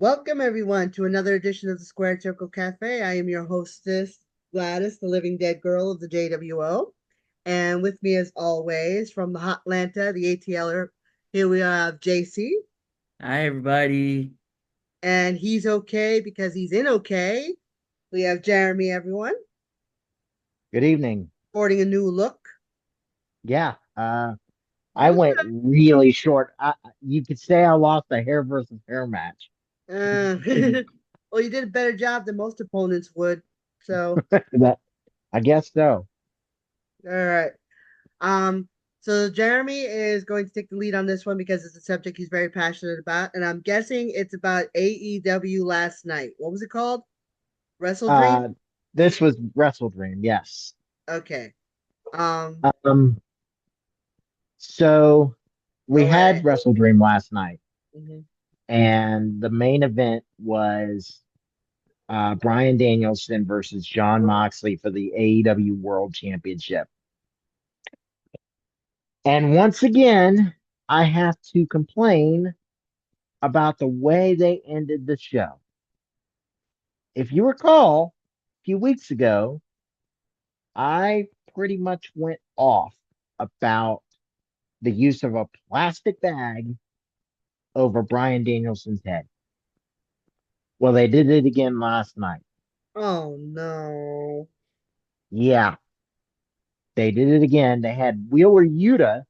Welcome, everyone, to another edition of the Square Circle Cafe. I am your hostess, Gladys, the living dead girl of the JWO. And with me, as always, from the Hotlanta, the ATLer, here we have JC. Hi, everybody. And he's okay because he's in okay. We have Jeremy, everyone, Good evening. sporting a new look. Yeah, I Okay. went really short. You could say I lost a hair versus hair match. Uh, well, you did a better job than most opponents would. So, That I guess so. all right. Um, so Jeremy is going to take the lead on this one because it's a subject he's very passionate about, and I'm guessing it's about AEW last night. What was it called? Wrestle Dream? Uh, this was Wrestle Dream, yes. Okay. Um, Um, so we Go had ahead. Wrestle Dream last night, Mhm. and the main event was Bryan Danielson versus John Moxley for the AEW World Championship. And once again, I have to complain about the way they ended the show. If you recall, a few weeks ago, I pretty much went off about the use of a plastic bag over Brian Danielson's head. Well, they did it again last night. Oh no. Yeah, they did it again. They had Wheeler Yuta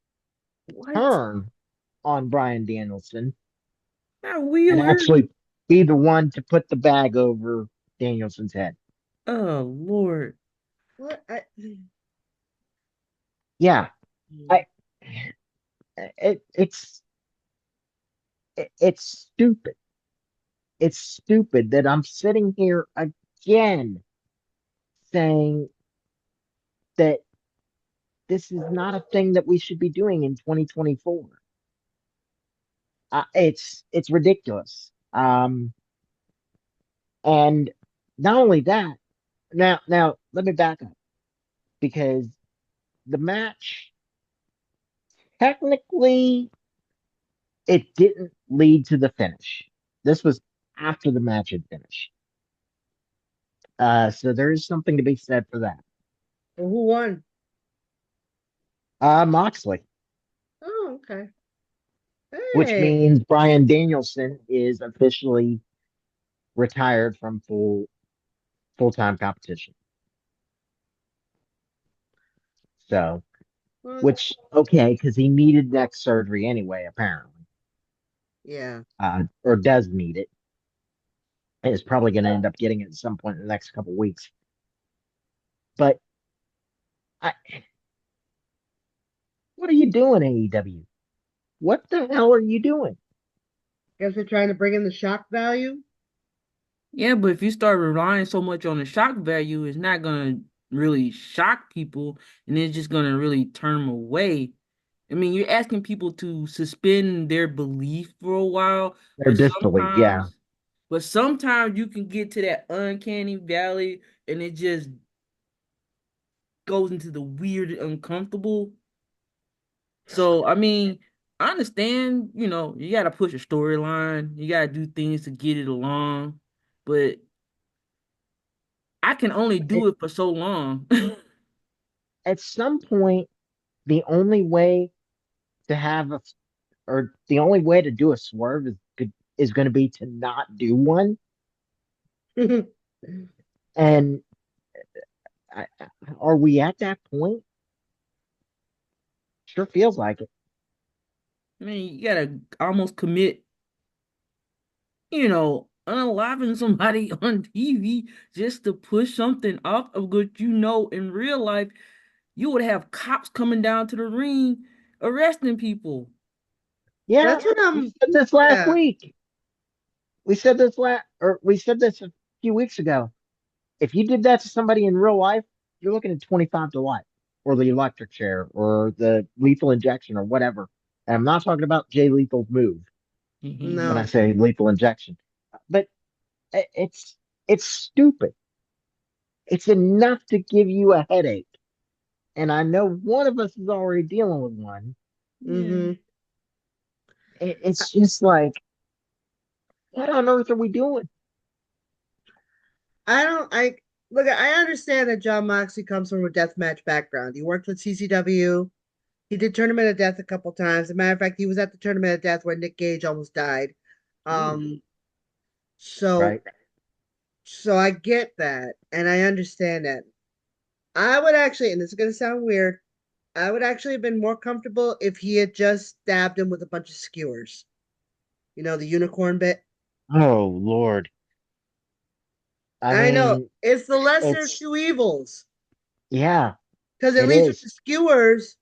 What? turn on Brian Danielson Not and Wheeler? actually be the one to put the bag over Danielson's head. Oh, Lord. What? Yeah, I it's it's stupid. It's stupid that I'm sitting here again saying that this is not a thing that we should be doing in 2024. It's ridiculous. And not only that, now let me back up because the match technically it didn't lead to the finish. This was after the match had finished. So there is something to be said for that. Well, who won? Moxley, Oh, okay. which Hey. means Brian Danielson is officially retired from full time competition. So, Well, which okay, because he needed neck surgery anyway, apparently, yeah. or does need it, and is probably going to end up getting it at some point in the next couple weeks. But I, what are you doing, AEW? What the hell are you doing? Guess they're trying to bring in the shock value. Yeah, but if you start relying so much on the shock value, it's not going to really shock people and it's just going to really turn them away. I mean, you're asking people to suspend their belief for a while, Their but disbelief, yeah. sometimes you can get to that uncanny valley and it just goes into the weird and uncomfortable. So, I mean, I understand, you got to push a storyline, you got to do things to get it along, but I can only It, do it for so long. at some point, the only way to have a or the only way to do a swerve is going to be to not do one. And are we at that point? Sure feels like it. I mean, you got to almost commit, unaliving somebody on TV just to push something off of what in real life, you would have cops coming down to the ring arresting people. Yeah, That's what we I'm. said this last Yeah. week. We said this a few weeks ago. If you did that to somebody in real life, you're looking at 25 to life, or the electric chair, or the lethal injection, or whatever. And I'm not talking about Jay Lethal's move when I No. say lethal injection, but it's stupid. It's enough to give you a headache, and I know one of us is already dealing with one. Yeah. Mm-hmm. It's just like What on earth are we doing? I don't. I look. I understand that John Moxley comes from a deathmatch background. He worked with CCW. He did Tournament of Death a couple times. As a matter of fact, he was at the Tournament of Death where Nick Gage almost died. Ooh, Um. So right? so I get that, and I understand that. I would actually, and this is gonna sound weird, I would actually have been more comfortable if he had just stabbed him with a bunch of skewers. You know, the unicorn bit. Oh Lord. I I know mean, it's the lesser of it's two evils. yeah, Because at it least with the is. skewers,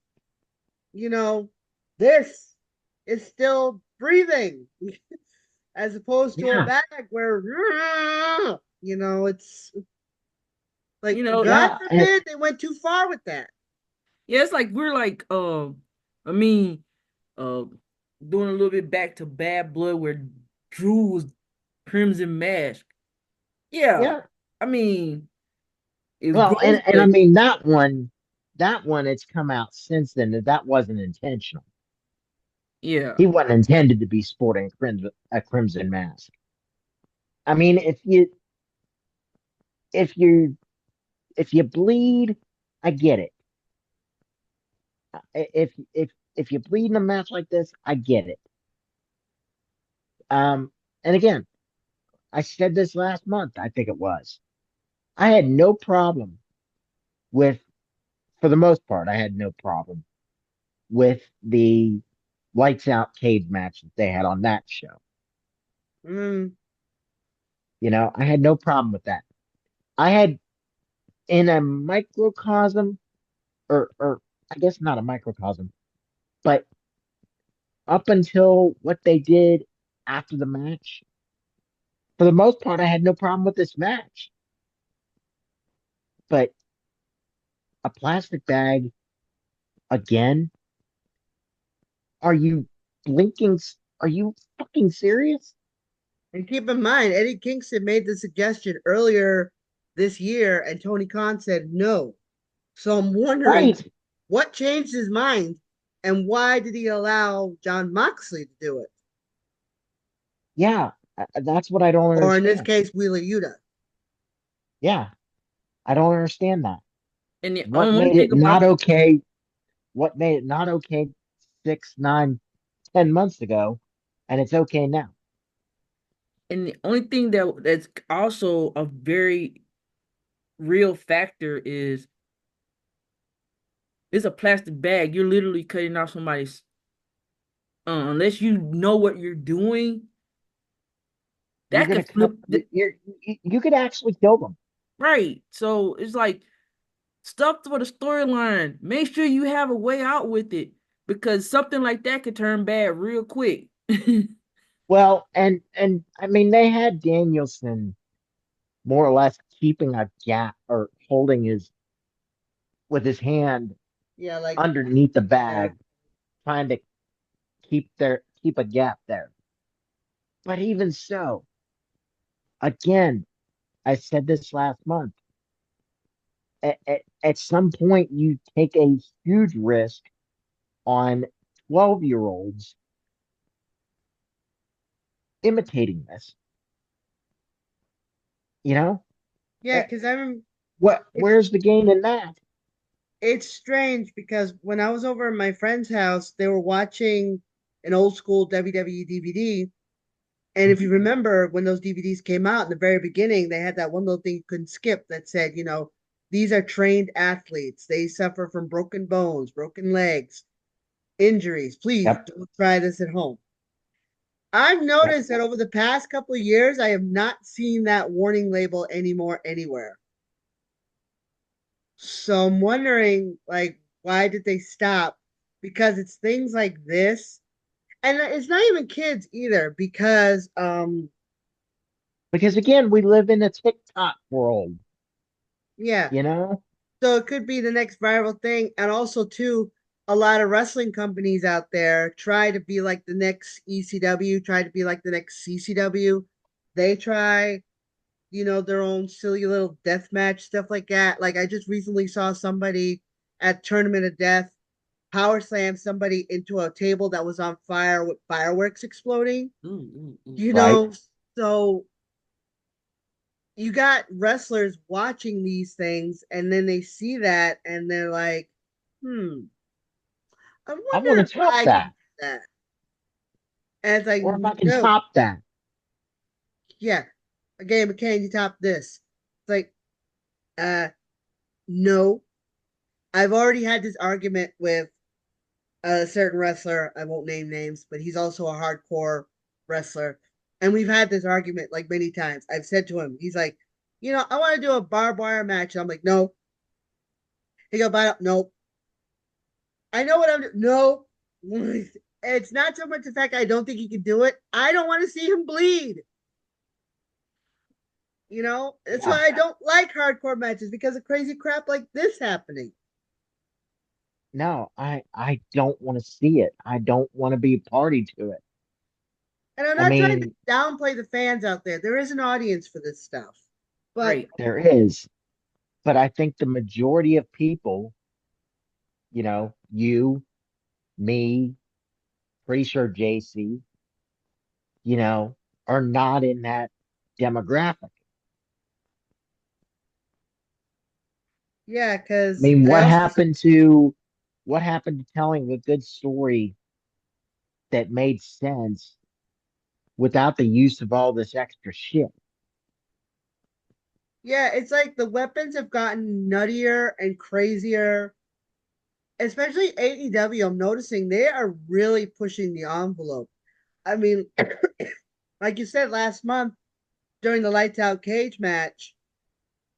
you know, this is still breathing as opposed to a Yeah, bag where, it's You like, know, God yeah, and forbid they went too far with that. yeah, it's like we're like I mean, uh doing a little bit back to Bad Blood where Drew was Crimson Mask. Yeah. yeah. I mean, it's Well, gross, and I but mean that one, it's come out since then that that wasn't intentional. yeah. He wasn't intended to be sporting a crimson mask. I mean, if you if you bleed, I get it. If you bleed in a match like this, I get it. And again, I said this last month, I think it was. I had no problem with, for the most part, I had no problem with the lights out cage match that they had on that show. Mm, I had no problem with that. I had in a microcosm, or I guess not a microcosm, but up until what they did after the match, for the most part, I had no problem with this match. But a plastic bag again? Are you blinking? Are you fucking serious? and keep in mind, Eddie Kingston made the suggestion earlier this year, and Tony Khan said no. So I'm wondering Right. what changed his mind and why did he allow John Moxley to do it? Yeah. That's what I don't Or in this understand. case, Wheeler Yuta. Yeah. I don't understand that. And the What one made thing it not about okay? What made it not okay 6, 9, 10 months ago? And it's okay now. and the only thing that's also a very real factor is it's a plastic bag. You're literally cutting off somebody's unless you know what you're doing, You're that gonna could cut. flip You could actually kill them. right. So it's like stuff for the storyline. Make sure you have a way out with it because something like that could turn bad real quick. Well, and I mean they had Danielson more or less keeping a gap or holding his with his hand Yeah, like, underneath the yeah. bag, trying to keep a gap there. But even so, again, I said this last month. At some point, you take a huge risk on 12-year-olds imitating this. You know, Yeah, Eh, because I'm what? it's Where's the gain in that? it's strange because when I was over at my friend's house, they were watching an old school WWE DVD. And if you Mhm. remember when those DVDs came out in the very beginning, they had that one little thing you couldn't skip that said, these are trained athletes. They suffer from broken bones, broken legs, injuries. Please Yep, don't try this at home. I've yep. noticed that over the past couple of years, I have not seen that warning label anymore anywhere. So I'm wondering, like, why did they stop? Because it's things like this, and it's not even kids either. Because Because again, we live in a TikTok world. yeah, You know. so it could be the next viral thing, and also too, a lot of wrestling companies out there try to be like the next ECW, try to be like the next CCW. They try, their own silly little death match stuff like that. Like I just recently saw somebody at Tournament of Death power slam somebody into a table that was on fire with fireworks exploding. Ooh, ooh, ooh. You Right. know, So you got wrestlers watching these things and then they see that and they're like, I I want wonder to if top I can that, do that. And it's like, or if I can no, top that. yeah, a game of Can You Top This? It's like, uh, no. I've already had this argument with a certain wrestler. I won't name names, but he's also a hardcore wrestler. And we've had this argument like many times. I've said to him, he's like, I want to do a barbed wire match. I'm like, no. He go, no. I know what I'm doing. No. It's not so much the fact I don't think he can do it. I don't want to see him bleed. That's Yeah. why I don't like hardcore matches because of crazy crap like this happening. No, I don't want to see it. I don't want to be a party to it. And I'm I not trying to mean, downplay the fans out there. There is an audience for this stuff. But Right. there is, but I think the majority of people, you, me, pretty sure JC, you know, are not in that demographic. yeah, I because mean, I also what happened to telling a good story that made sense without the use of all this extra shit? yeah, it's like the weapons have gotten nuttier and crazier. Especially AEW, I'm noticing they are really pushing the envelope. I mean, like you said last month during the lights out cage match,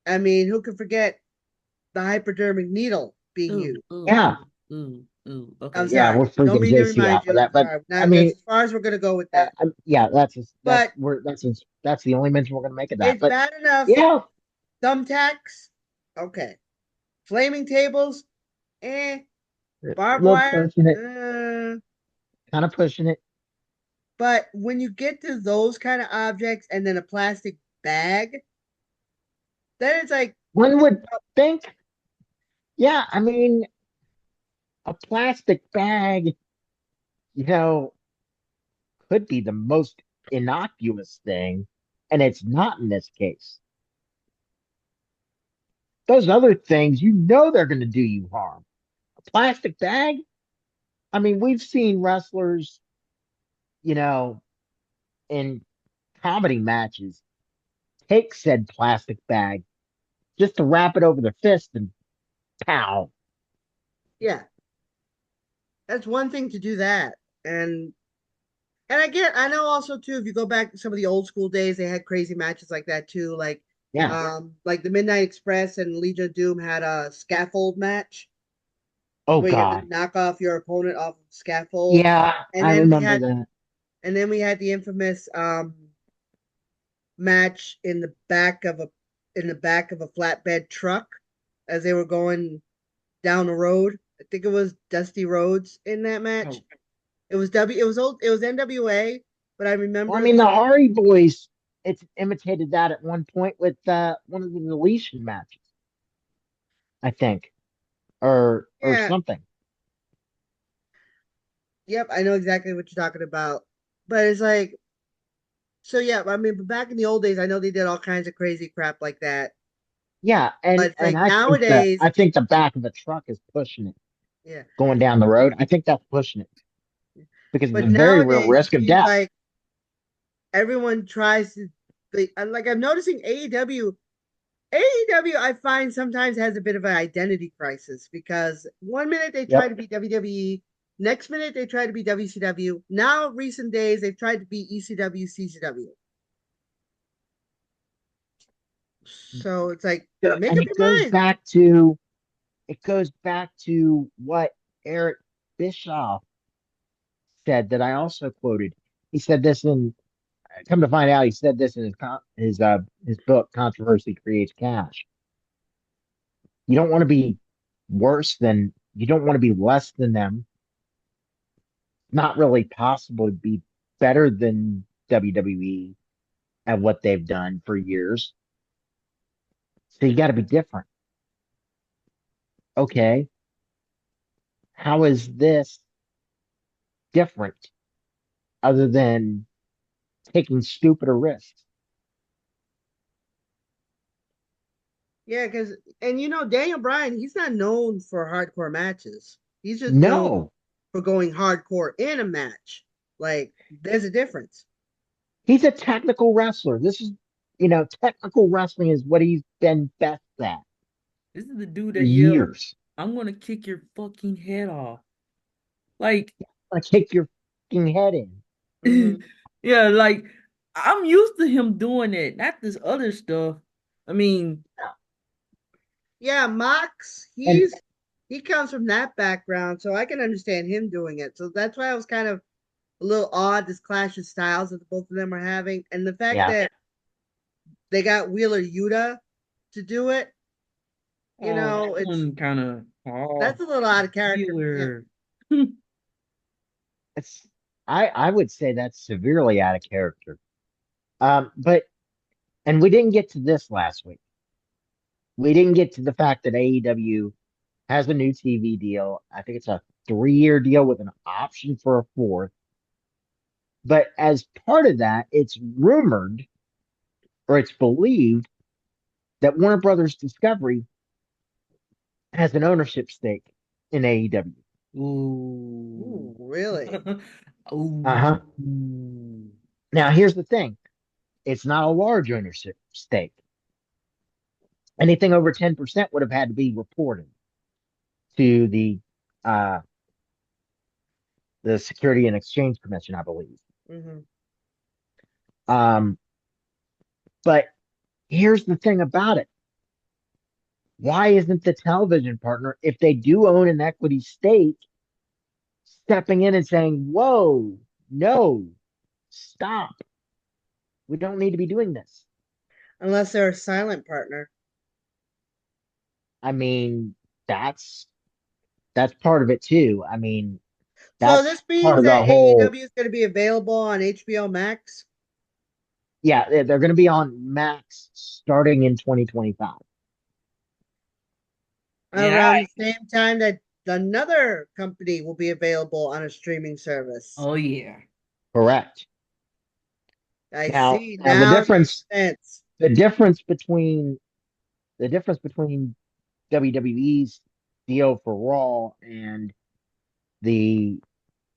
I mean, who can forget the hypodermic needle being Ooh, used? ooh, Yeah, ooh, ooh, ooh. I'm Okay. yeah, sorry. we're Don't freaking mean to JC remind out for you. that, but Sorry. I Now that's mean, as far as we're gonna go with that. yeah, But that's the only mention we're gonna make of that. it's But bad enough. yeah, Thumbtacks, okay. Flaming tables, eh. a Barbed little wire, pushing it, kind of pushing it. But when you get to those kind of objects and then a plastic bag, then it's like, One would think, yeah, I mean, a plastic bag, you know, could be the most innocuous thing, and it's not in this case. Those other things, they're going to do you harm. A plastic bag? I mean, we've seen wrestlers, you know, in comedy matches take said plastic bag just to wrap it over their fist and pow. yeah, that's one thing to do that. And I know also too, if you go back to some of the old school days, they had crazy matches like that too. Yeah. Like the Midnight Express and Legion of Doom had a scaffold match Oh where you had to God. knock off your opponent off of the scaffold. Yeah, And I then we remember had that. and then we had the infamous match in the back of a flatbed truck as they were going down the road. I think it was Dusty Rhodes in that match. Oh, It was old. It was NWA, but I Well, I remember mean, the Hardy Boys, it's imitated that at one point with one of the deletion matches, I think, or yeah, something. yep, I know exactly what you're talking about. But it's like, so yeah, I mean, but back in the old days, I know they did all kinds of crazy crap like that. Yeah, But it's and like nowadays, I think the back of the truck is pushing it yeah. going down the road. I think that's pushing it because it's But a very real nowadays, it risk of seems death. like everyone tries to. Like I'm noticing AEW. AEW, I find sometimes has a bit of an identity crisis because one minute they try Yep. to be WWE, next minute they try to be WCW. Now, recent days, they've tried to be ECW, CCW. So it's like, make And up your mind. it goes back to what Eric Bischoff said that I also quoted. He said this in come to find out, he said this in his book, Controversy Creates Cash. You don't want to be you don't want to be less than them. Not really possible to be better than WWE at what they've done for years. So you got to be different. Okay. How is this different other than taking stupider risks. Yeah, because and Daniel Bryan, he's not known for hardcore matches. He's just known No, for going hardcore in a match. Like, there's a difference. he's a technical wrestler. This is, technical wrestling is what he's been best at This is the dude for that yelled, years. "I'm gonna kick your fucking head off." Like, Like kick your fucking head in. Hmm. yeah, like I'm used to him doing that, not this other stuff. I mean, Yeah, Mox, And he comes from that background, so I can understand him doing it. So that's why I was kind of a little odd this clash of styles that both of them are having, and the fact yeah, that they got Wheeler Yuta to do it. oh, that It's one kind of, that's oh, a little out of character for him. Wheeler. it's I would say that's severely out of character. But and we didn't get to this last week. We didn't get to the fact that AEW has a new TV deal. I think it's a 3-year deal with an option for a fourth. But as part of that, it's rumored or it's believed that Warner Brothers Discovery has an ownership stake in AEW. Ooh. Ooh, really? Ooh. Uh-huh. Now, here's the thing. It's not a large ownership stake. Anything over 10% would have had to be reported to uh, the Security and Exchange Commission, I believe. Hmm. Um, but here's the thing about it. Why isn't the television partner, if they do own an equity stake, stepping in and saying, whoa, no, stop. We don't need to be doing this. Unless they're a silent partner. I mean, that's that's part of it too. I mean, So that's this part means of the that whole. AEW is going to be available on HBO Max Yeah, they're going to be on Max starting in 2025. And around the same time that another company will be available on a streaming service. oh yeah. Correct. I Now, see. now the Now it makes difference, sense. the difference between the difference between WWE's deal for Raw and the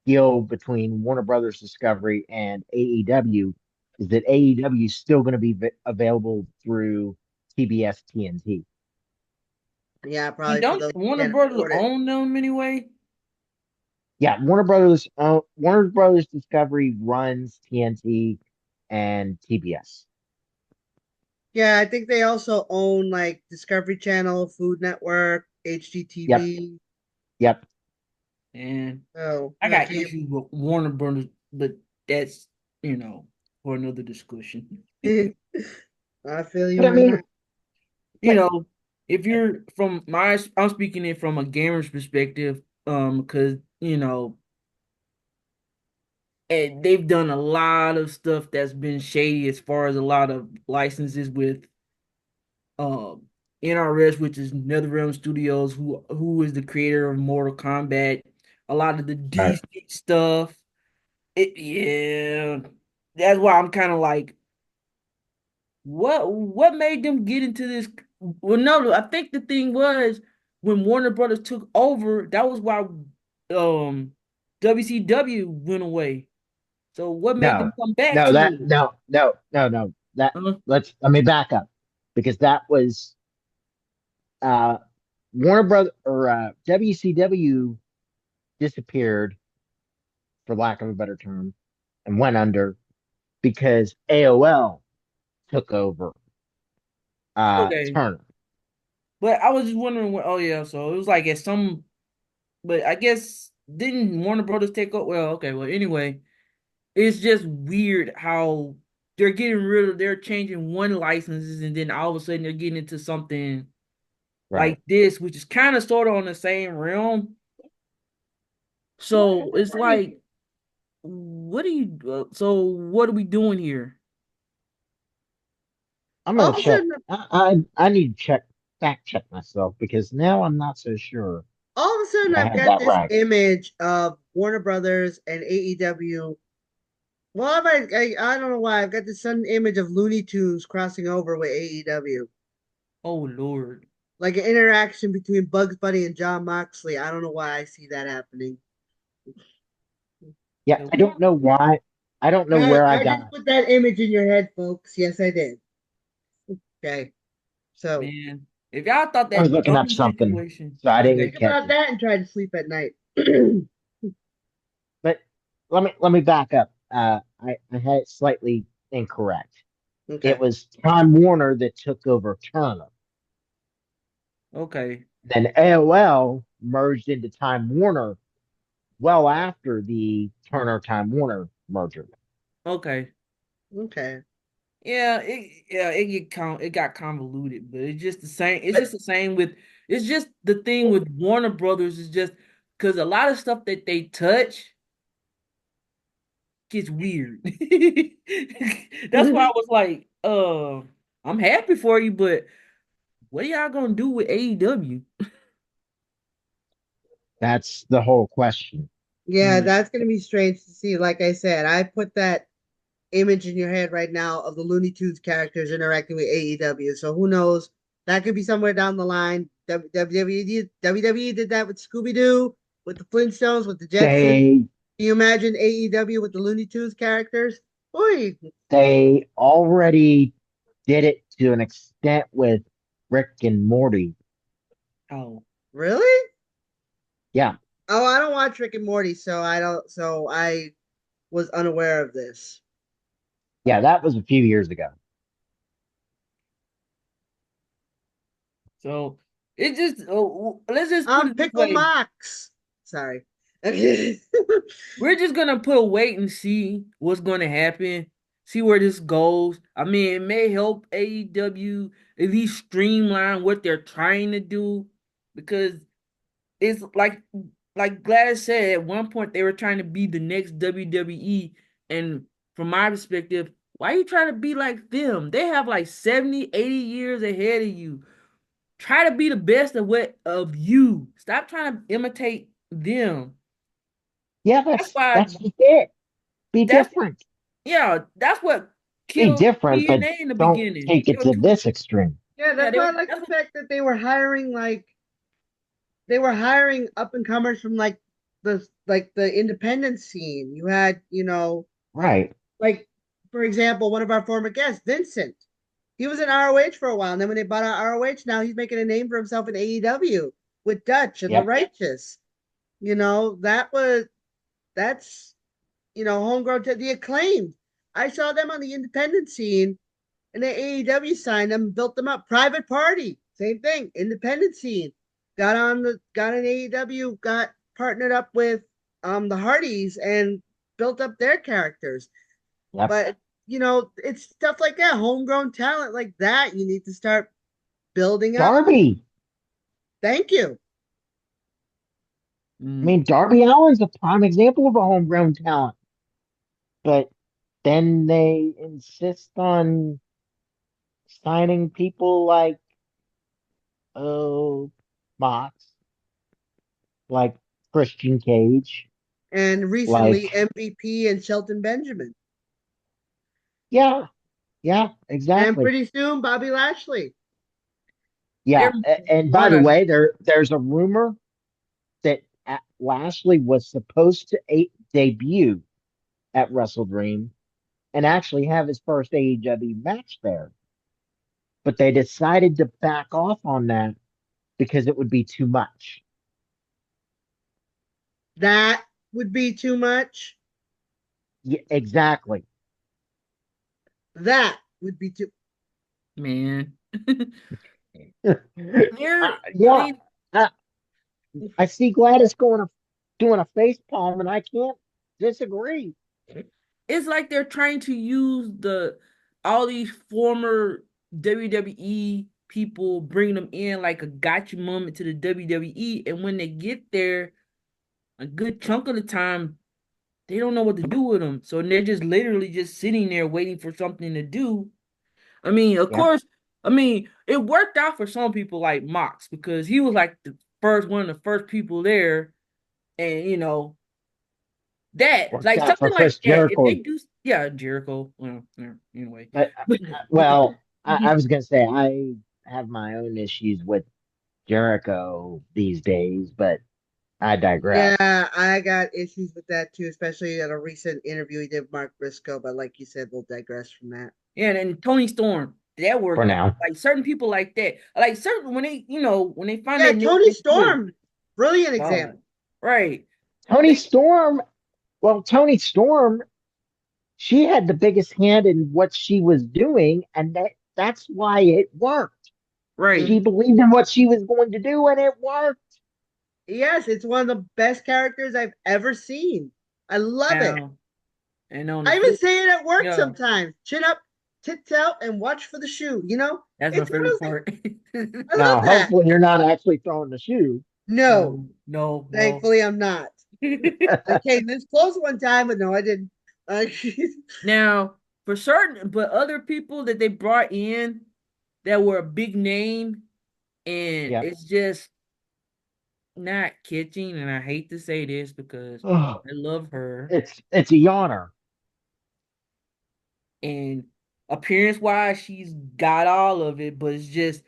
deal between Warner Brothers Discovery and AEW is that AEW is still going to be available through TBS TNT. Yeah, I mean, probably for don't those who Warner can't Brothers afford it. own them anyway? Yeah, Warner Brothers Discovery runs TNT and TBS. Yeah, I think they also own like Discovery Channel, Food Network, Yep, HGTV. yep. And So, I got cable. issues with Warner Brothers, but that's for another discussion. I feel But you I on mean, that. you but know, if you're from my, I'm speaking it from a gamer's perspective, because and they've done a lot of stuff that's been shady as far as a lot of licenses with um NRS, which is NetherRealm Studios, who is the creator of Mortal Kombat, a lot of the right. DC stuff. Yeah, that's why I'm kind of like, what made them get into this? Well, no, I think the thing was when Warner Brothers took over, that was why um WCW went away. So what made them No, come back no, to that it? no. That let me back up because that was uh Warner Brother or WCW disappeared for lack of a better term and went under because AOL took over Okay, Turner. but I was just wondering what. Oh yeah, so it was like at some, but I guess didn't Warner Brothers take over? Well, okay, well anyway, it's just weird how they're changing one licenses and then all of a sudden they're getting into something Right. like this, which is kind of sort of on the same realm. So it's I mean, like, what are you? So what are we doing here? I'm All gonna of a check. sudden, I need to fact check myself because now I'm not so sure all of a sudden, that I I've have got that this right. image of Warner Brothers and AEW Well, I don't know why I've got this sudden image of Looney Tunes crossing over with AEW, Oh Lord. like an interaction between Bugs Bunny and John Moxley. I don't know why I see that happening. Yeah, So, I don't know why. I don't know where I I did got. put that image in your head, folks. Yes, I did. Okay, so man, if y'all thought I was that looking up dummy something, situation, so I okay. think didn't catch about it. that and try to sleep at night. But let me back up. I had it slightly incorrect. It Okay. was Time Warner that took over Turner. Okay. Then AOL merged into Time Warner well after the Turner Time Warner merger. Okay. Okay. It got convoluted, but it's just the same. It's But just the same with it's just the thing with Warner Brothers is just because a lot of stuff that they touch gets weird. That's why I was like, I'm happy for you, but what are y'all gonna do with AEW? That's the whole question. yeah, Mm, that's gonna be strange to see. Like I said, I put that image in your head right now of the Looney Tunes characters interacting with AEW. So who knows? That could be somewhere down the line. WWE did that with Scooby Doo, with the Flintstones, with the Jetsons. They Can you imagine AEW with the Looney Tunes characters? Oy, they already did it to an extent with Rick and Morty. oh, really? Yeah, Oh, I don't watch Rick and Morty, so I don't. So I was unaware of this. yeah, that was a few years ago. so it just let's just put it this Pickle way. Mox. Sorry. We're just gonna put a wait and see what's gonna happen, see where this goes. I mean, it may help AEW at least streamline what they're trying to do because it's like Gladys said at one point they were trying to be the next WWE, and from my perspective, why are you trying to be like them? They have like 70, 80 years ahead of you. Try to be the best of you. Stop trying to imitate them. Yeah, That's why that's just it. Be that's different. that's what Be killed different, but TNA in the don't beginning. take They it were to too this extreme. Yeah, yeah, that's why I like that's the what fact that they were hiring up and comers from the independent scene. You had, Right. like for example, one of our former guests, Vincent. He was in ROH for a while, and then when they bought out ROH, now he's making a name for himself in AEW with Dutch and the Yep. Righteous. That's homegrown to the Acclaimed. I saw them on the independent scene, and then AEW signed them, built them up. Private Party, same thing, independent scene. Got an AEW, got partnered up with the Hardys and built up their characters. Yep. But it's stuff like that, homegrown talent like that. You need to start building up. Darby. Thank you. I mm, mean, Darby Allin's a prime example of a homegrown talent, but then they insist on signing people like oh Mox, like Christian Cage, And recently, like MVP and Shelton Benjamin. yeah, yeah, And exactly. pretty soon, Bobby Lashley. Yeah, they're and by the okay. way, there's a rumor that Lashley was supposed to debut at Wrestle Dream and actually have his first AEW match there, but they decided to back off on that because it would be too much. That would be too much. Yeah, exactly. That would be too. Man. I Yeah, mean, I, I see Gladys doing a face palm, and I can't disagree. it's like they're trying to use the all these former WWE people, bring them in like a gotcha moment to the WWE, and when they get there, a good chunk of the time they don't know what to do with them. So they're just literally just sitting there waiting for something to do. I mean, of Yep. course, I mean, it worked out for some people like Mox because he was like the first one of the first people there, and That Worked like out for something like Chris that. If they Jericho. do, yeah, Jericho. Well, yeah, anyway, But well, I was gonna say I have my own issues with Jericho these days, but I Yeah, digress I got issues with that too, especially at a recent interview he did with Mark Briscoe. But like you said, we'll digress from that. yeah, and Tony Storm that for worked out. now. Like certain people like that, like certain when they when they find Yeah, their niche, Tony they do it. Storm, brilliant God, example. right? Tony They Storm, well, Tony Storm, she had the biggest hand in what she was doing, and that's why it worked. right She Mhm. believed in what she was going to do, and it worked. Yes, it's one of the best characters I've ever seen. I love it. now and on the I even flip, say it at work yeah, sometimes. Chin up, tits out, and watch for the shoe. that's my It's one of favorite those things. part. I love Now, that. hopefully, you're not actually throwing the shoe. No, No, no, no. thankfully I'm not. I came this close one time, but no, I didn't. Uh, Now, for certain, but other people that they brought in that were a big name, and Yep. it's just not catching. And I hate to say this because Oh, I love her, it's a yawner. and appearance wise, she's got all of it, but it's just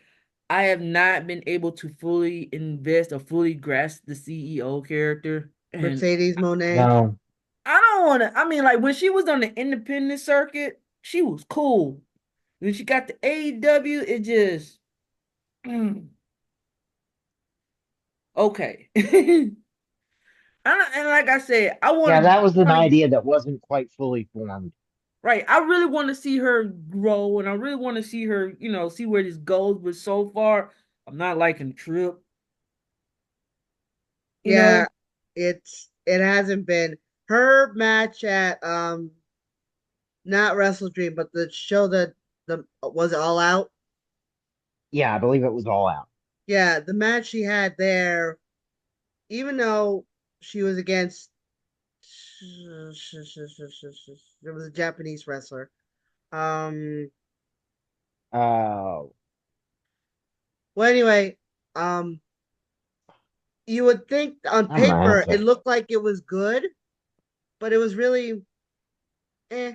I have not been able to fully invest or fully grasp the CEO character, and Mercedes Monet. No, I don't want to. I mean, like when she was on the independent circuit, she was cool. When she got the AEW, it just okay. And like I said, I yeah, want that was an to idea that wasn't quite fully formed. right. I really want to see her grow, and I really want to see her, see where this goes. But so far, I'm not liking the trip. You Yeah, know, it hasn't been her match at not Wrestle Dream, but the show that the was it All Out. Yeah, I believe it was all out. Yeah, the match she had there, even though she was against there was a Japanese wrestler. Um Uh, well anyway, um you would think on I'm gonna have paper it to. looked like it was good, but it was really eh,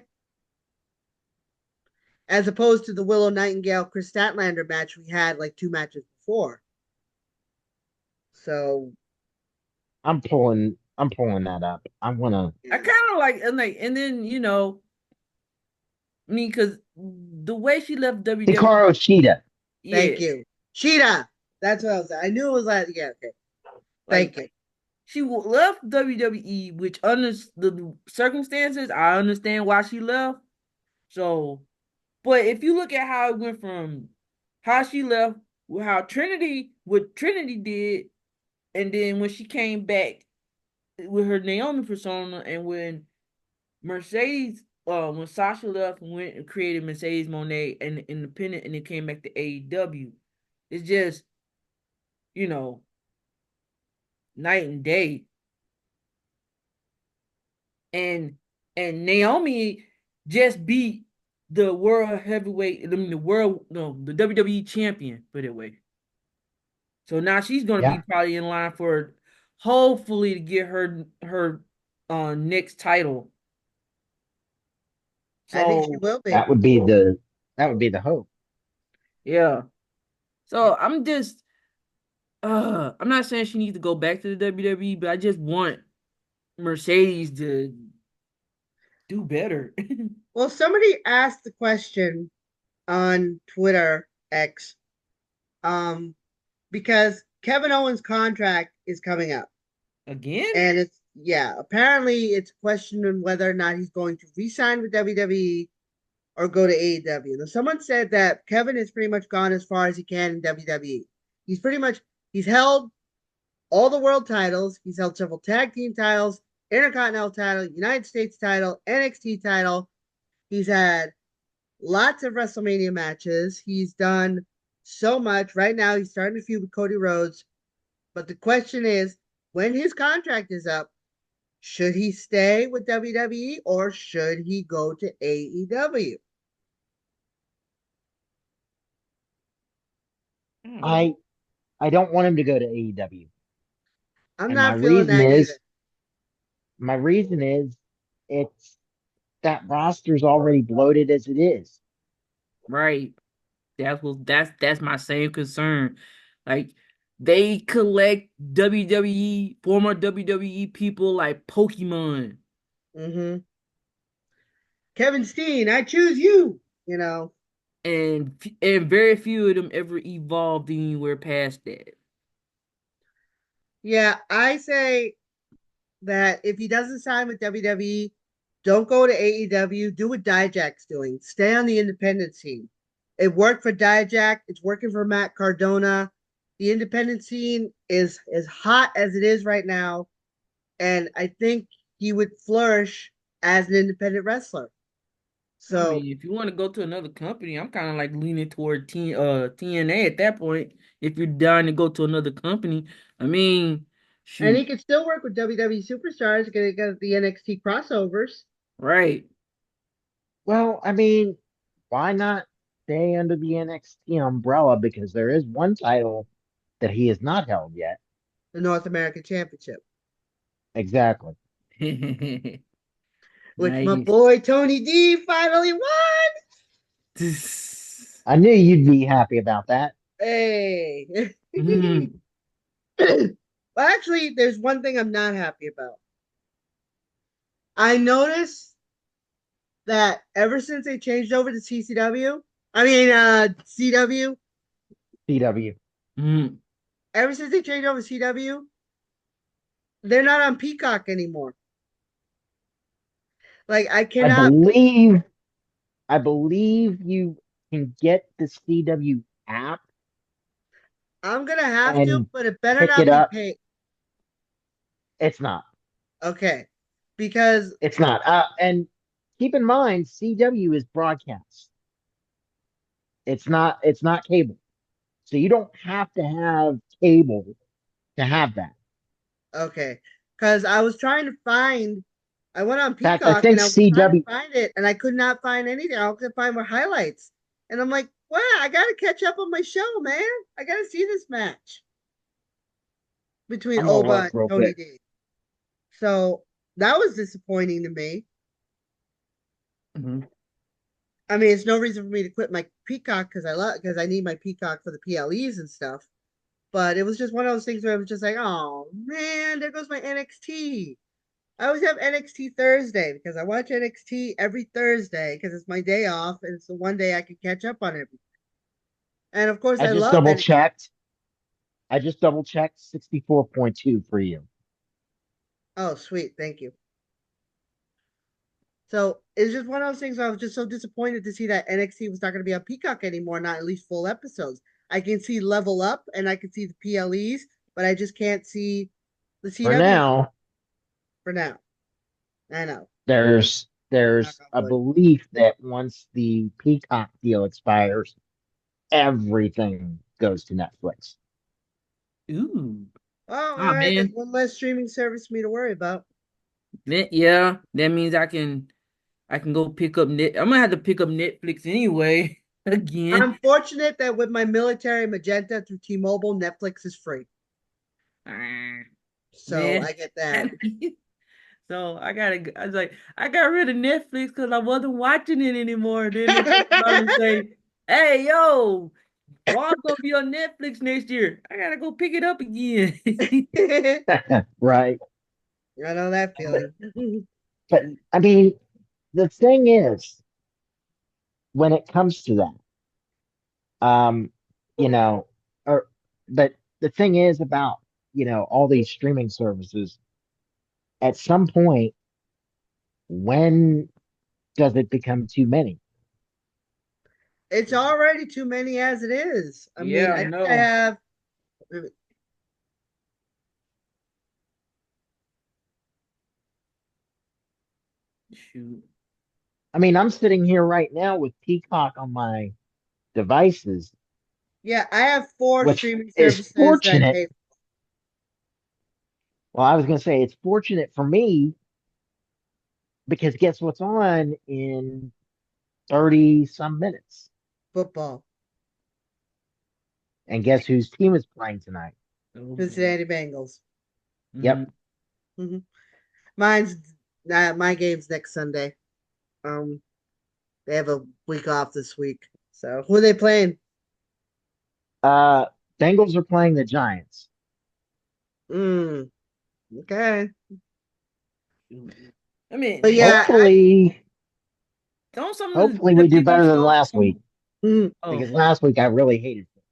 as opposed to the Willow Nightingale Chris Statlander match we had like two matches before. So I'm pulling that up. I wanna. I yeah. kind of and then I mean, because the way she left Hikaru WWE, Shida. Thank yeah, you. Sheeta. That's what I was. I knew it was like yeah, okay. like Thank you. she left WWE, which under the circumstances, I understand why she left. So, but if you look at how it went from how she left, how Trinity, what Trinity did, and then when she came back with her Naomi persona, and when Sasha left and went and created Mercedes Monet and Independent, and then came back to AEW, it's just you know night and day. And Naomi just beat the world heavyweight, I mean the world, no, the WWE champion, put it away. So now she's gonna be Yeah, probably in line for hopefully to get her next title. I think she So will be. that would be the hope. yeah. So I'm not saying she needs to go back to the WWE, but I just want Mercedes to do better. Well, somebody asked the question on Twitter X, um, because Kevin Owens' contract is coming up, Again? and it's yeah, apparently it's questioning whether or not he's going to re-sign with WWE or go to AEW. Now, someone said that Kevin has pretty much gone as far as he can in WWE. He's pretty much he's held all the world titles. He's held several tag team titles, Intercontinental title, United States title, NXT title. He's had lots of WrestleMania matches. He's done so much. Right now, he's starting to feud with Cody Rhodes. But the question is, when his contract is up, should he stay with WWE or should he go to AEW? I don't know. I I don't want him to go to AEW, I'm and my not feeling reason that either. is My reason is it's that roster's already bloated as it is. Right. That's my same concern. Like they collect WWE former WWE people like Pokemon. Mm-hmm. Kevin Steen, I choose you. You know. And very few of them ever evolved anywhere past that. Yeah, I say that if he doesn't sign with WWE, don't go to AEW. Do what Dijak's doing. Stay on the independent scene. It worked for Dijak. It's working for Matt Cardona. The independent scene is as hot as it is right now, and I think he would flourish as an independent wrestler. I So, mean, if you want to go to another company, I'm kind of like leaning toward TNA at that point. If you're dying to go to another company, I mean, and shoot, he could still work with WWE superstars, get the NXT crossovers. right? Well, I mean, why not stay under the NXT umbrella? Because there is one title that he has not held yet. The North American Championship, Exactly. which my Nice. boy Tony D finally won. I knew you'd be happy about that. Hey. Mhm. Well, actually, there's one thing I'm not happy about. I noticed that ever since they changed over to CW, CW. Mhm. ever since they changed over to CW, they're not on Peacock anymore. Like I I cannot. believe I believe you can get the CW app I'm gonna have to, and but it better pick not it be up. paid. It's not. Okay, because It's not. And keep in mind, CW is broadcast. It's not cable. So you don't have to have cable to have that. okay, because I was trying to find. I went on In fact, I Peacock think and I was trying to CW. find it, and I could not find anything. I could find more highlights, and I'm like, "Wow, I gotta catch up on my show, man. I gotta see this match between I'm gonna Oba look and real Tony quick. D." So that was disappointing to me. Mhm. I mean, it's no reason for me to quit my Peacock because I need my Peacock for the PLEs and stuff. But it was just one of those things where I was just like, oh man, there goes my NXT. I always have NXT Thursday because I watch NXT every Thursday because it's my day off and it's the one day I can catch up on everything. And of course, I I just love double NXT. checked. I just double checked 64.2 for you. Oh, sweet, thank you. So it's just one of those things where I was just so disappointed to see that NXT was not going to be on Peacock anymore, not at least full episodes. I can see Level Up and I can see the PLEs, but I just can't see the For CW now, for now. I know. Knock there's on a wood. belief that once the Peacock deal expires, everything goes to Netflix. Ooh. Oh, all Oh right. There's man. one less streaming service for me to worry about. Yeah, that means I can go pick up net. I'm gonna have to pick up Netflix anyway again. I'm fortunate that with my military Magenta through T-Mobile, Netflix is free. Ah, So man. I get that. So I was like, I got rid of Netflix because I wasn't watching it anymore. Then they turn around and say, "Hey, yo, Raw's gonna be on Netflix next year. I gotta go pick it up again." I Right. know that feeling. But I mean, the thing is, when it comes to that, you know, or but the thing is about, all these streaming services, at some point, when does it become too many? It's already too many as it is. I mean, Yeah, I I think I know. have. Shoot. I mean, I'm sitting here right now with Peacock on my devices, Yeah, I have four which streaming is services that I fortunate. pay. Well, I was going to say it's fortunate for me because guess what's on in 30 some minutes? Football. And guess whose team is playing tonight? Oh boy. Cincinnati Bengals. Yep. Mhm. hmm Mine's my game's next Sunday. Um, they have a week off this week. So who are they playing? Uh, Bengals are playing the Giants. Mm, okay. I mean, But yeah, I Hopefully, don't some of hopefully the we do bigger better than shows last come? week mm, because Oh, last week I really hated it.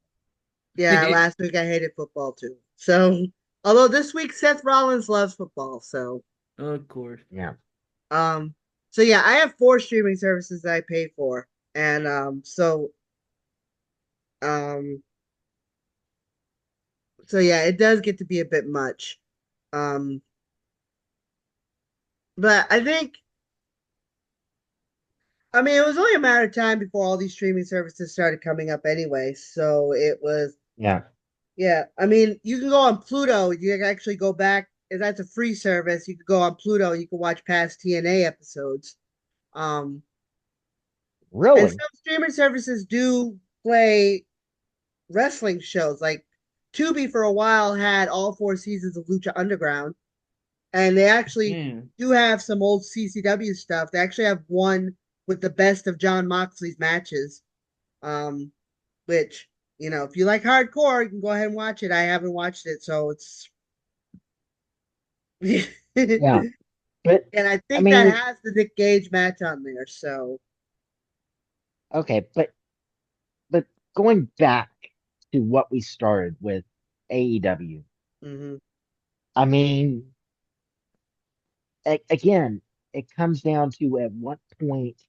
yeah, last week I hated football too. So although this week Seth Rollins loves football, so of course. Yeah. um so yeah, I have four streaming services that I pay for. And um so yeah, it does get to be a bit much. Um but I mean, it was only a matter of time before all these streaming services started coming up anyway. So it was, Yeah. yeah. I mean, you can go on Pluto. You can actually go back. If that's a free service, you could go on Pluto. You can watch past TNA episodes. Um, and Really? some streaming services do play wrestling shows. Like Tubi for a while had all four seasons of Lucha Underground, and they actually Man, do have some old CCW stuff. They actually have one with the best of John Moxley's matches. Um, which, if you like hardcore, you can go ahead and watch it. I haven't watched it, so it's Yeah. and But I I think that mean, has the Nick Gage match on there. So okay, but going back to what we started with AEW, mhm. I mean, again, it comes down to at what point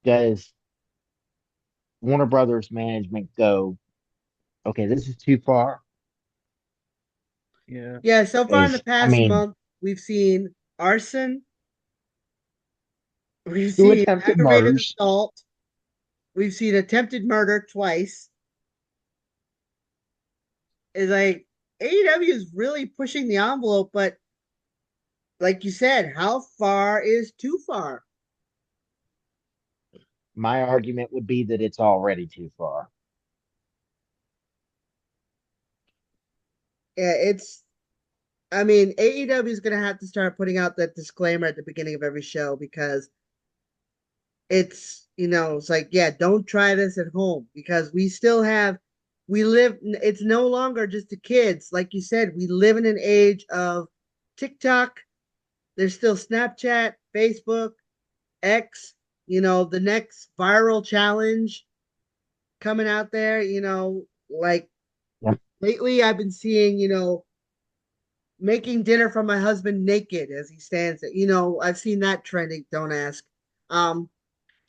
does Warner Brothers management go, okay, this is too far? yeah. Yeah, so far in the Because I past mean, month, we've seen arson, we've two seen attempted aggravated murders. assault, we've seen attempted murder twice. It's like AEW is really pushing the envelope, but like you said, how far is too far? My argument would be that it's already too far. Yeah, I mean, AEW is going to have to start putting out that disclaimer at the beginning of every show because it's like, yeah, don't try this at home because it's no longer just the kids. Like you said, we live in an age of TikTok. There's still Snapchat, Facebook, X, the next viral challenge coming out there, like Yep. lately I've been seeing, making dinner for my husband naked as he stands there. I've seen that trending, don't ask. Um,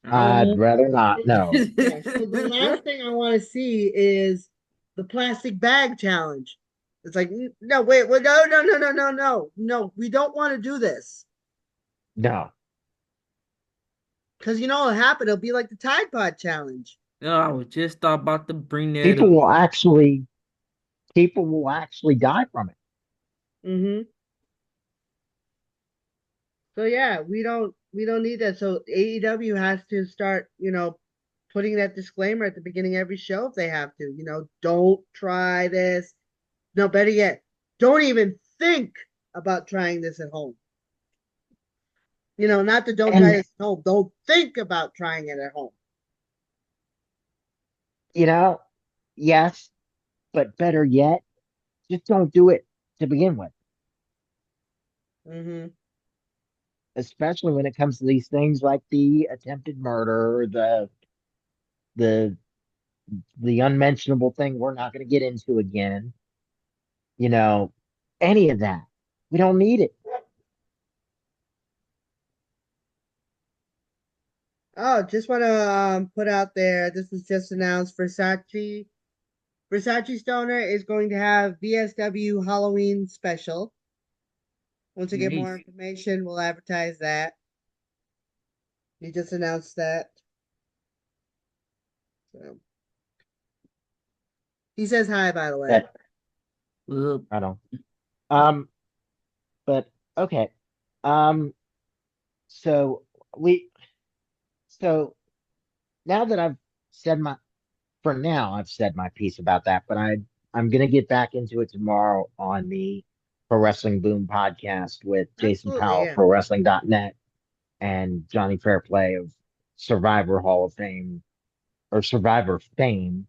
I I'd won't. rather not. No. yeah, so the last thing I want to see is the plastic bag challenge. It's like, no, wait, well, no, no, no, no, no, no, no, we don't want to do this. No. Because what'll happen? It'll be like the Tide Pod challenge. No, I was just about to bring that People up. will actually people will actually die from it. Mm-hmm. So yeah, we don't need that. So AEW has to start, putting that disclaimer at the beginning of every show if they have to. Don't try this. No, better yet, don't even think about trying this at home. Not that don't try And this at home. Don't think about trying it at home. you know, yes, but better yet, just don't do it to begin with. Mm-hmm. Especially when it comes to these things like the attempted murder, the the unmentionable thing we're not going to get into again. You know, any of that. We don't need it. Oh, just want to put out there. This was just announced. Versace Stoner is going to have VSW Halloween special. Once I get more Nice. information, we'll advertise that. He just announced that. So he says hi, by the way. That Well, I don't. Um, but okay. Um, so we so now that said my for now I've said my piece about that, but I'm gonna get back into it tomorrow on the Pro Wrestling Boom podcast with Jason Absolutely, Powell, yeah. ProWrestling.net, and Johnny Fairplay of Survivor Hall of Fame or Survivor Fame.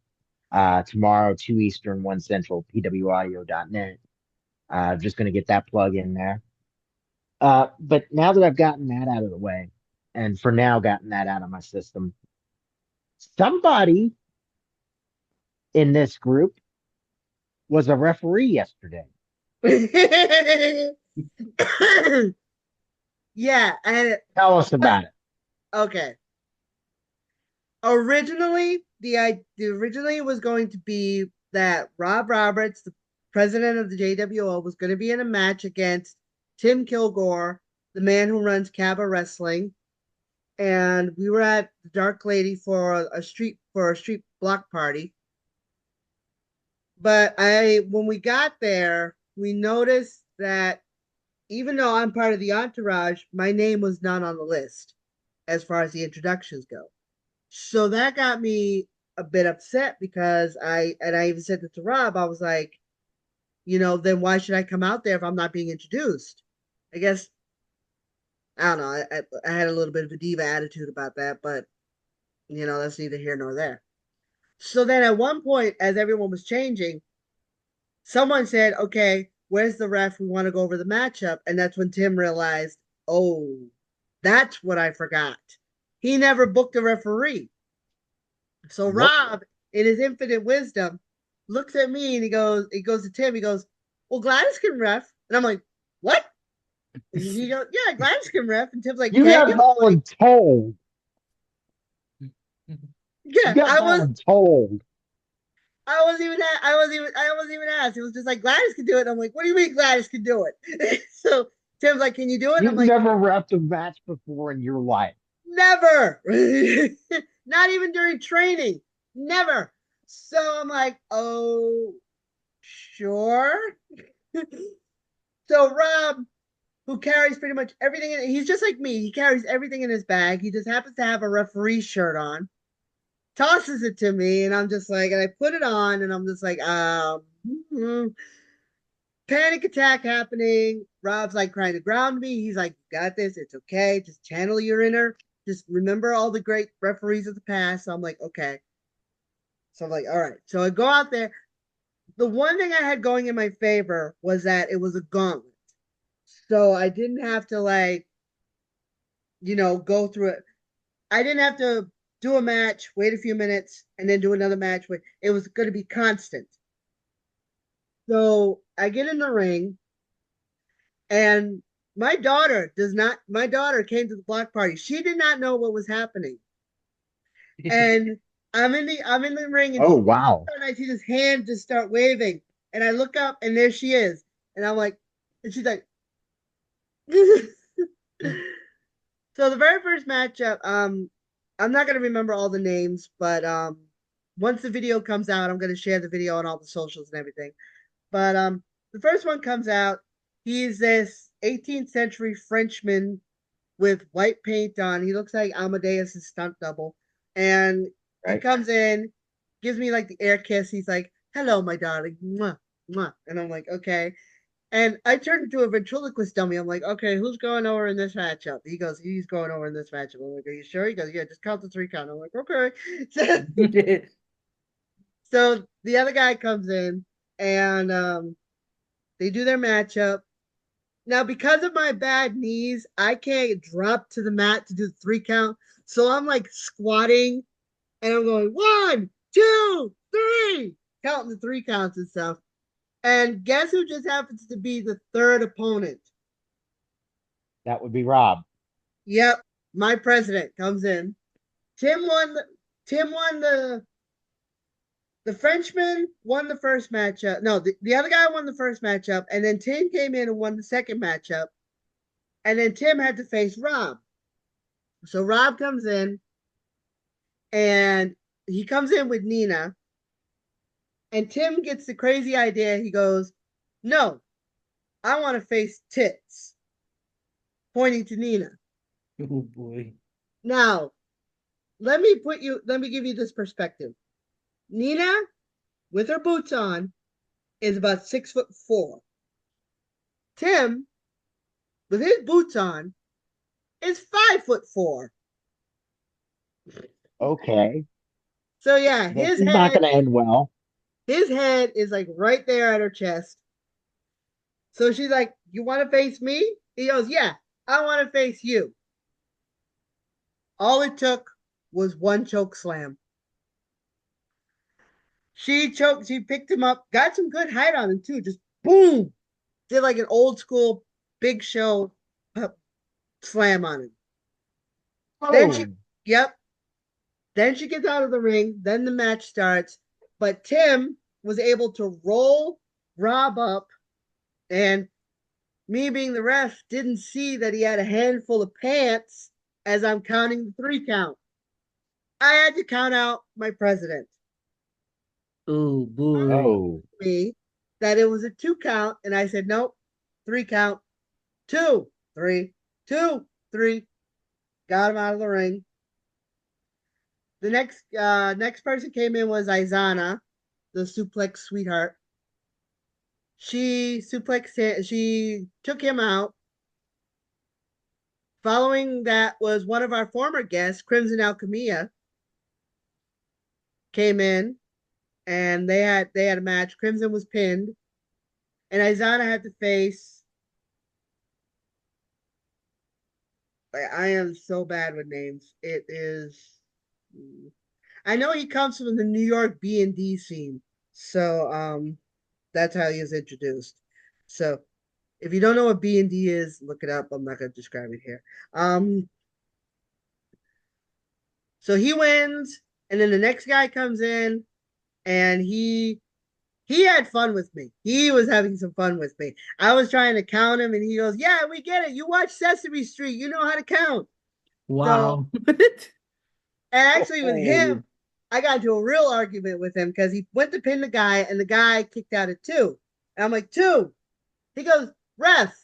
Tomorrow, 2 Eastern, 1 Central, PWAudio.net. Just going to get that plug in there. But now that I've gotten that out of the way, and for now gotten that out of my system, somebody in this group was a referee yesterday. Yeah, and Tell us about it. okay. Originally was going to be that Rob Roberts, the president of the JWO, was going to be in a match against Tim Kilgore, the man who runs Cabba Wrestling, and we were at the Dark Lady for a street block party. But when we got there, we noticed that even though I'm part of the entourage, my name was not on the list as far as the introductions go. So that got me a bit upset because I even said it to Rob. I was like, then why should I come out there if I'm not being introduced? I guess I don't know. I had a little bit of a diva attitude about that, but that's neither here nor there. So then at one point, as everyone was changing, someone said, "Okay, where's the ref? We want to go over the matchup." And that's when Tim realized, oh, that's what I forgot. He never booked a referee. So Nope. Rob, in his infinite wisdom, looks at me and he goes to Tim, he goes, "Well, Gladys can ref." And I'm like, "What?" And he goes, "Yeah, Gladys can ref." And Tim's like, You "Can got you?" I'm like, voluntold. You yeah, got voluntold. I wasn't even asked. It was just like Gladys can do it. And I'm like, "What do you mean Gladys can do it?" So Tim's like, "Can you do it?" And I'm You've like, never wrapped a match before in your life. "Never." Not even during training. Never. So I'm like, "Oh, sure." So Rob, who carries pretty much everything he's just like me. He carries everything in his bag. He just happens to have a referee shirt on. Tosses it to me, and I'm just like, and I put it on, and I'm just like, panic attack happening. Rob's like trying to ground me. He's like, "You got this. It's okay. Just channel your inner. Just remember all the great referees of the past." So I'm like, okay. So I'm like, all right. So I go out there. The one thing I had going in my favor was that it was a gauntlet. So I didn't have to go through it. I didn't have to do a match, wait a few minutes, and then do another match. It was going to be constant. So I get in the ring, and my daughter came to the block party. She did not know what was happening. And I'm in the ring, and Oh, wow. I see this hand just start waving, and I look up, and there she is, and I'm like, and she's like, so the very first matchup, I'm not gonna remember all the names, but once the video comes out, I'm gonna share the video on all the socials and everything. But the first one comes out. He's this 18th century Frenchman with white paint on. He looks like Amadeus' stunt double, and he comes in, gives me like the air kiss. He's like, "Hello, my darling," mwah, mwah. And I'm like, okay. And I turned into a ventriloquist dummy. I'm like, okay, who's going over in this matchup? He goes, he's going over in this matchup. I'm like, are you sure? He goes, yeah, just count the 3 count. I'm like, okay. So the other guy comes in, and they do their matchup. Now, because of my bad knees, I can't drop to the mat to do the 3 count. So I'm like squatting, and I'm going 1, 2, 3, counting the 3 counts and stuff. And guess who just happens to be the third opponent? That would be Rob. Yep, my president comes in. Tim won. Tim won the Frenchman won the first matchup. No, the other guy won the first matchup, and then Tim came in and won the second matchup, and then Tim had to face Rob. So Rob comes in, and he comes in with Nina, and Tim gets the crazy idea. He goes, "No, I want to face Tits," pointing to Nina. Oh boy. Now, let me give you this perspective. Nina, with her boots on, is about 6'4". Tim, with his boots on, is 5'4". Okay. So yeah, This is not going to end well. his head is like right there at her chest. So she's like, "You want to face me?" He goes, "Yeah, I want to face you." All it took was one choke slam. She choked. She picked him up, got some good height on him too. Just boom, did like an old school Big Show slam on him. Then she, Oh, yep. Then she gets out of the ring. Then the match starts. But Tim was able to roll Rob up, and me being the ref didn't see that he had a handful of pants as I'm counting the 3 count. I had to count out my president. Oh boy. oh. Me that it was a 2 count, and I said nope, 3 count, 2, 3, 2, 3. Got him out of the ring. The next person came in was Izana, the suplex sweetheart. She suplexed. She took him out. Following that was one of our former guests, Crimson Alchemia, came in, and they had a match. Crimson was pinned, and Izana had to face. I am so bad with names. It is. I know he comes from the New York B&D scene, so that's how he is introduced. So if you don't know what B&D is, look it up. I'm not going to describe it here. So he wins, and then the next guy comes in, and he had fun with me. He was having some fun with me. I was trying to count him, and he goes, "Yeah, we get it. You watch Sesame Street. You know how to count." So, Wow. and actually, with Oh. him, I got into a real argument with him because he went to pin the guy, and the guy kicked out at 2. And I'm like, 2. He goes, "Ref,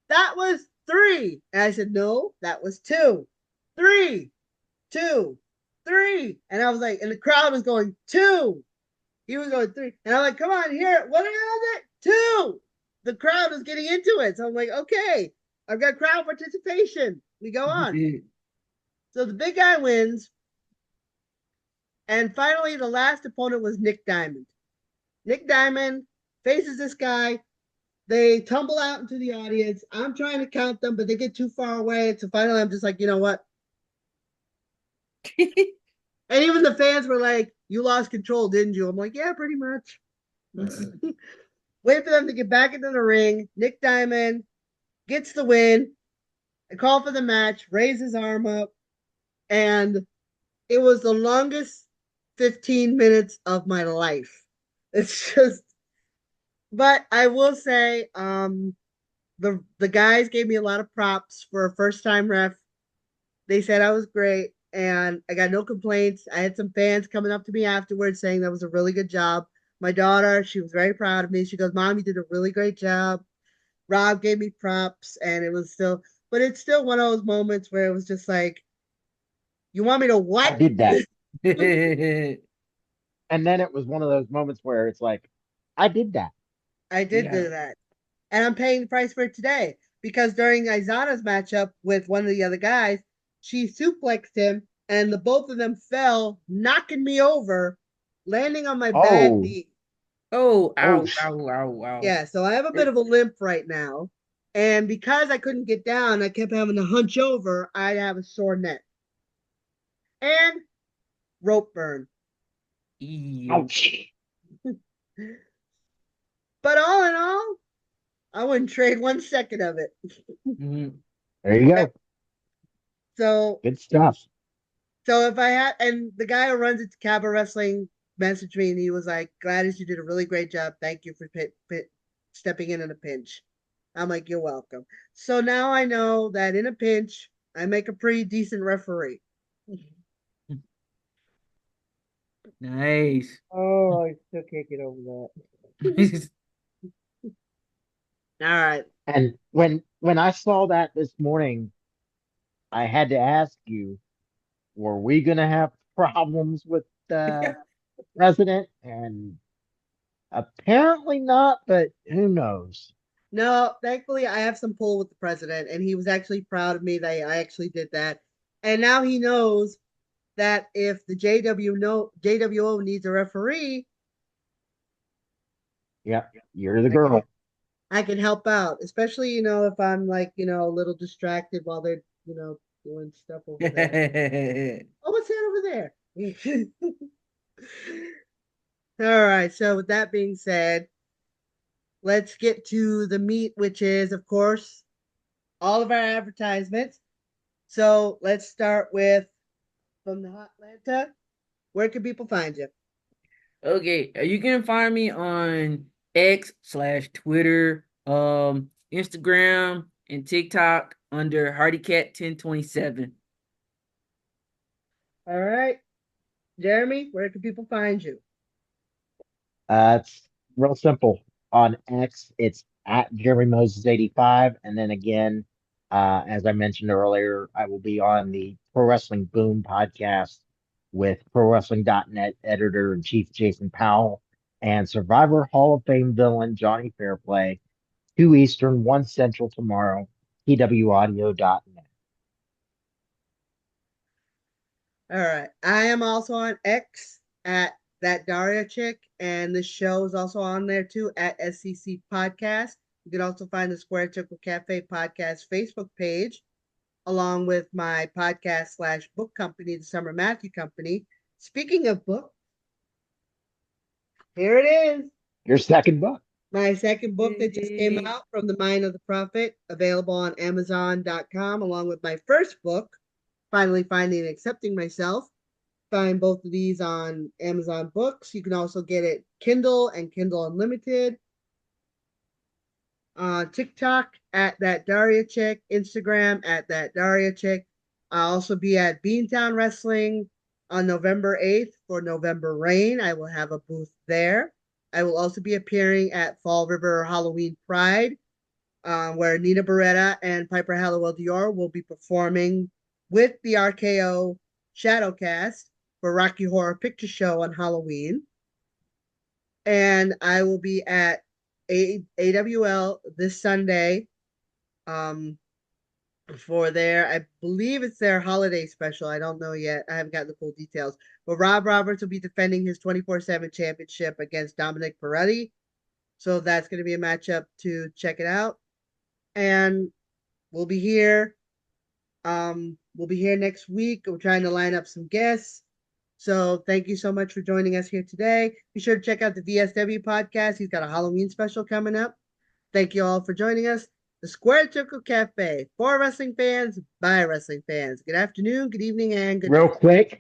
that was 3." And I said, "No, that was 2. 3, 2, 3." And I was like, and the crowd was going, 2. He was going 3. And I'm like, "Come on, here. What is it? 2." The crowd was getting into it. So I'm like, "Okay, I've got crowd participation." We go on. So the big guy wins. And finally, the last opponent was Nick Diamond. Nick Diamond faces this guy. They tumble out into the audience. I'm trying to count them, but they get too far away. So finally, I'm just like, you know what? And even the fans were like, "You lost control, didn't you?" I'm like, "Yeah, pretty much." Wait for them to get back into the ring. Nick Diamond gets the win. I call for the match, raise his arm up, and it was the longest 15 minutes of my life. It's just, but I will say, the guys gave me a lot of props for a first time ref. They said I was great, and I got no complaints. I had some fans coming up to me afterwards saying that was a really good job. My daughter, she was very proud of me. She goes, "Mom, you did a really great job." Rob gave me props, and it was still, but it's still one of those moments where it was just like, "You want me to I what?" did that. And then it was one of those moments where it's like, I did that. I did Yeah. do that. And I'm paying the price for it today because during Izana's matchup with one of the other guys, she suplexed him, and the both of them fell, knocking me over, landing on my bad Oh, knee. Oh, oh, ow, ow, ow, ow. Yeah, so I have a bit it, of a limp right now. And because I couldn't get down, I kept having to hunch over. I'd have a sore neck and rope burn. Ew. ouch. But all in all, I wouldn't trade 1 second of it. Mhm. There you go. So, Good stuff. so if I had, and the guy who runs it, Cabba Wrestling, messaged me and he was like, "Gladys, you did a really great job. Thank you for stepping in a pinch." I'm like, "You're welcome." So now I know that in a pinch, I make a pretty decent referee. Nice. Oh, I still can't get over that. All right. And when I saw that this morning, I had to ask you, were we gonna have problems with the president? And apparently not, but who knows? No, thankfully, I have some pull with the president, and he was actually proud of me that I actually did that. And now he knows that if the JWO needs a referee, Yep, you're the I can girl. I can help out, especially if I'm like a little distracted while they're doing stuff over there. Oh, what's that over there? All right. So with that being said, let's get to the meat, which is, of course, all of our advertisements. So let's start with from the Hot Atlanta. Where can people find you? Okay, you can find me on X/Twitter, Instagram, and TikTok under HardyCat1027. All right. Jeremy, where can people find you? It's real simple. On X, it's at Jeremy Moses 85. And then again, as I mentioned earlier, I will be on the Pro Wrestling Boom podcast with ProWrestling.net editor in chief Jason Powell and Survivor Hall of Fame villain Johnny Fairplay, 2 Eastern, 1 Central tomorrow, TWAudio.net. All right. I am also on X at that Daria chick, and the show is also on there too at SCC Podcast. You can also find the Square Circle Cafe Podcast Facebook page, along with my podcast/book company, the Summer Matthew Company. Speaking of book, here it is. Your second book. My second book that just came Yay. out, From the Mind of the Prophet, available on Amazon.com, along with my first book, Finally Finding and Accepting Myself. Find both of these on Amazon Books. You can also get it Kindle and Kindle Unlimited. TikTok at that Daria Chick, Instagram at that Daria Chick. I'll also be at Beantown Wrestling on November 8th for November Rain. I will have a booth there. I will also be appearing at Fall River Halloween Pride, where Nina Beretta and Piper Halliwell Dior will be performing with the RKO Shadowcast for Rocky Horror Picture Show on Halloween. And I will be at AWL this Sunday for I believe it's their holiday special. I don't know yet. I haven't gotten the full details. But Rob Roberts will be defending his 24/7 championship against Dominic Peretti. So that's going to be a matchup to check it out. And we'll be here. We'll be here next week. We're trying to line up some guests. So thank you so much for joining us here today. Be sure to check out the VSW podcast. He's got a Halloween special coming up. Thank you all for joining us. The Square Circle Cafe, for wrestling fans, by wrestling fans. Good afternoon, good evening, and good Real night. quick,